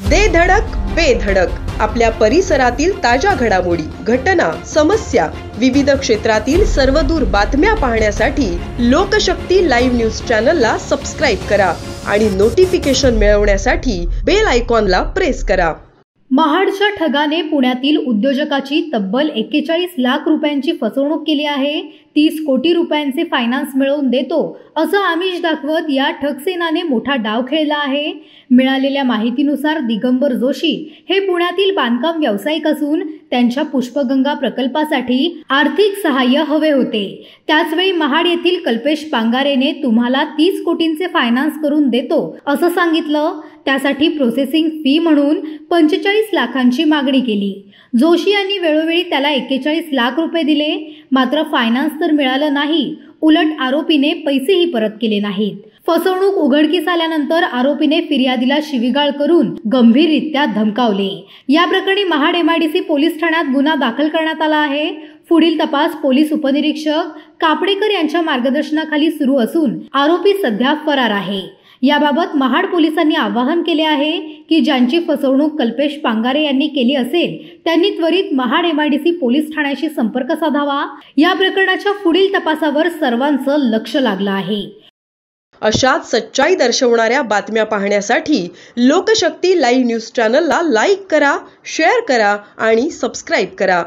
दे धडक बेधडक आपल्या परिसरातील ताज्या घडामोडी, घटना, समस्या, विविध क्षेत्रातील सर्वदूर बातम्या पाहण्यासाठी लोकशक्ती लाईव्ह न्यूज चॅनलला सबस्क्राईब करा आणि नोटिफिकेशन मिळवण्यासाठी बेल आयकॉनला प्रेस करा। महाडच्या ठगाने पुण्यातील उद्योजकाची तब्बल 41 लाख रुपयांची फसवणूक केली आहे। 30 कोटी रुपयांचे फायनान्स मिळवून देतो असं आमिष दाखवत या ठगसेनाने मोठा डाव खेळला आहे। मिळालेल्या माहितीनुसार दिगंबर जोशी हे पुण्यातील बांधकाम व्यावसायिक असून त्यांच्या पुष्पगंगा प्रकल्पासाठी आर्थिक सहाय्य हवे होते। त्याचवेळी महाड येथील कल्पेश पांगारेने तुम्हाला 30 कोटींचे फायनान्स करून देतो असं सांगितलं। त्यासाठी प्रोसेसिंग फी म्हणून 45 लाखांची मागणी केली। जोशी यांनी वेळोवेळी त्याला 41 लाख रुपये दिले, मात्र फायनान्स तर मिळालं नाही। उलट आरोपीने पैसेही परत केले नाहीत। फसवणूक उघडकीस आल्यानंतर आरोपीने फिर्यादीला शिवीगाळ करून गंभीररित्या धमकावले। या प्रकरणी महाड MIDC पोलीस ठाण्यात गुन्हा दाखल करण्यात आला आहे। पुढील तपास पोलीस उपनिरीक्षक कापडेकर यांच्या मार्गदर्शनाखाली सुरू असून आरोपी सध्या फरार आहे। याबाबत महाड पोलिसांनी आवाहन केले आहे की ज्यांची फसवणूक कल्पेश पांगारे यांनी केली असेल त्यांनी त्वरित महाड MIDC पोलीस ठाण्याशी संपर्क साधावा। या प्रकरणाच्या पुढील तपासावर सर्वांचं लक्ष लागलं आहे। अशाच सच्चाई दर्शवणाऱ्या बातम्या पाहण्यासाठी लोकशक्ती लाईव्ह न्यूज चॅनलला लाईक करा, शेअर करा आणि सबस्क्राईब करा।